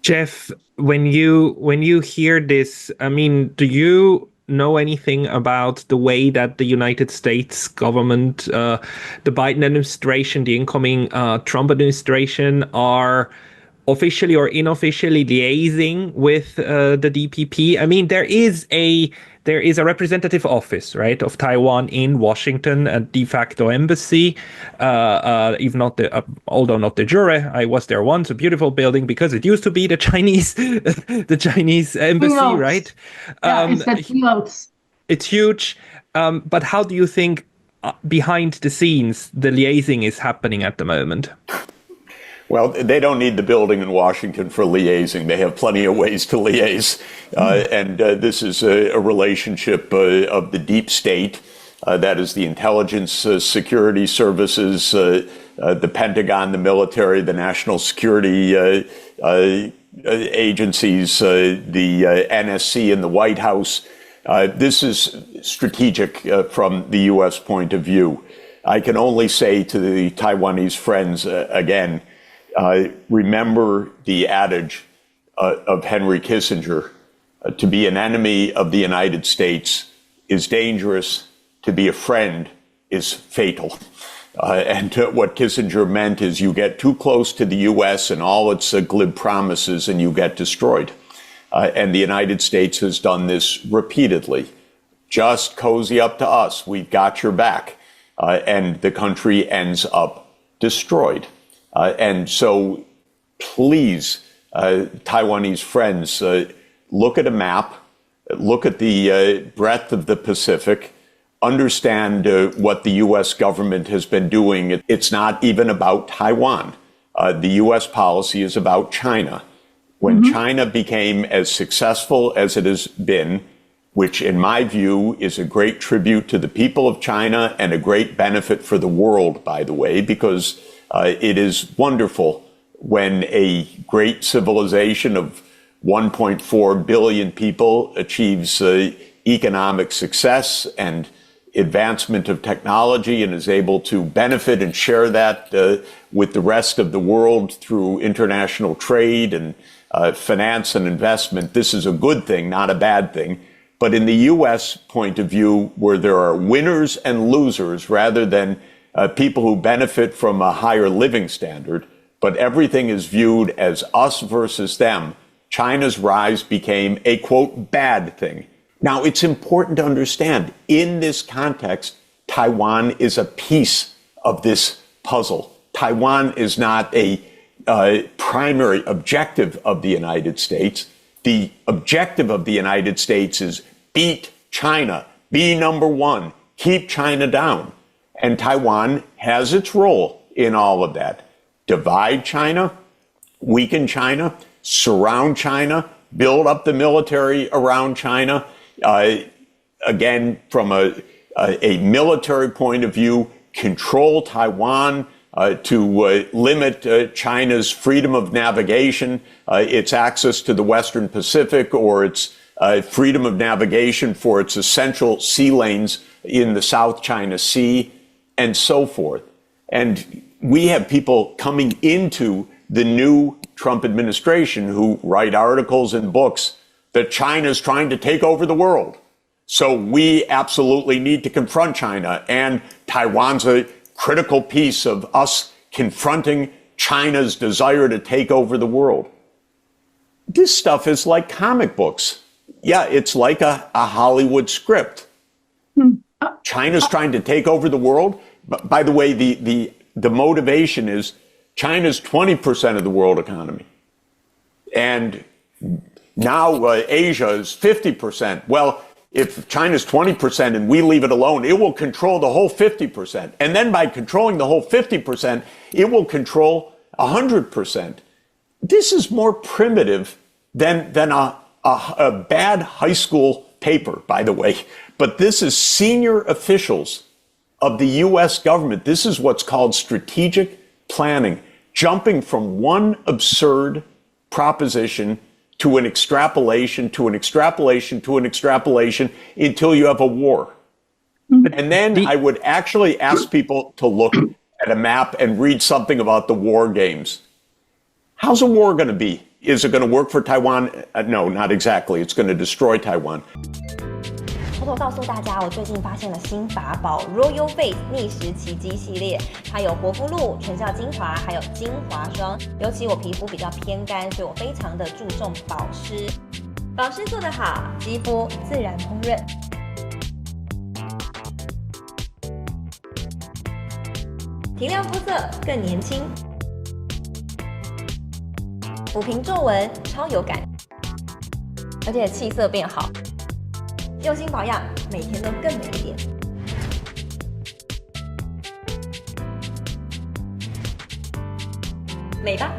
Jeff, when you hear this, I mean, do you know anything about the way that the United States government, the Biden administration, the incoming Trump administration are officially or unofficially liaising with the DPP? I mean, there is a representative office, right, of Taiwan in Washington, a de facto embassy, even not although not the jure. I was there once, a beautiful building because it used to be the Chinese, the Chinese embassy, right? Yeah, it's that notes. It's huge. But how do you think behind the scenes the liaising is happening at the moment? Well, they don't need the building in Washington for liaising. They have plenty of ways to liaise. And this is a relationship of the deep state. That is the intelligence security services, the Pentagon, the military, the national security agencies, the NSC and the White House. This is strategic from the U.S. point of view. I can only say to the Taiwanese friends, again, remember the adage of Henry Kissinger, to be an enemy of the United States is dangerous, to be a friend is fatal. And what Kissinger meant is you get too close to the U.S. and all its glib promises and you get destroyed. And the United States has done this repeatedly. Just cozy up to us, we've got your back. And the country ends up destroyed. And so please, Taiwanese friends, look at a map, look at the breadth of the Pacific, understand what the U.S. government has been doing. It's not even about Taiwan. The U.S. policy is about China. When China became as successful as it has been, which in my view is a great tribute to the people of China and a great benefit for the world, by the way, because it is wonderful when a great civilization of 1.4 billion people achieves economic success and advancement of technology and is able to benefit and share that with the rest of the world through international trade and finance and investment. This is a good thing, not a bad thing. But in the U.S. point of view, where there are winners and losers rather than people who benefit from a higher living standard, but everything is viewed as us versus them, China's rise became a, quote, bad thing. Now, it's important to understand, in this context, Taiwan is a piece of this puzzle. Taiwan is not a primary objective of the United States. The objective of the United States is beat China, be number one, keep China down. And Taiwan has its role in all of that. Divide China, weaken China, surround China, build up the military around China. Again, from a military point of view, control Taiwan to limit China's freedom of navigation, its access to the Western Pacific, or its freedom of navigation for its essential sea lanes in the South China Sea, and so forth. And we have people coming into the new Trump administration who write articles and books that China's trying to take over the world. So we absolutely need to confront China, and Taiwan's a critical piece of us confronting China's desire to take over the world. This stuff is like comic books. Yeah, it's like a Hollywood script. China's trying to take over the world. By the way, the motivation is China's 20% of the world economy. And now Asia is 50%. Well, if China's 20% and we leave it alone, it will control the whole 50%. And then by controlling the whole 50%, it will control 100%. This is more primitive than a bad high school paper, by the way. But this is senior officials of the U.S. government. This is what's called strategic planning, jumping from one absurd proposition to an extrapolation, to an extrapolation, to an extrapolation, until you have a war. And then I would actually ask people to look at a map and read something about the war games. How's a war going to be Is it going to work for Taiwan? No, not exactly. It's going to destroy Taiwan. 偷偷告诉大家，我最近发现了新法宝 Royal Face 逆时奇迹系列，它有活肤露、全效精华，还有精华霜。尤其我皮肤比较偏干，所以我非常的注重保湿。保湿做得好，肌肤自然烹润。提亮肤色更年轻，抚平皱纹超有感，而且气色变好。用心保养，每天都更美一点。美吧。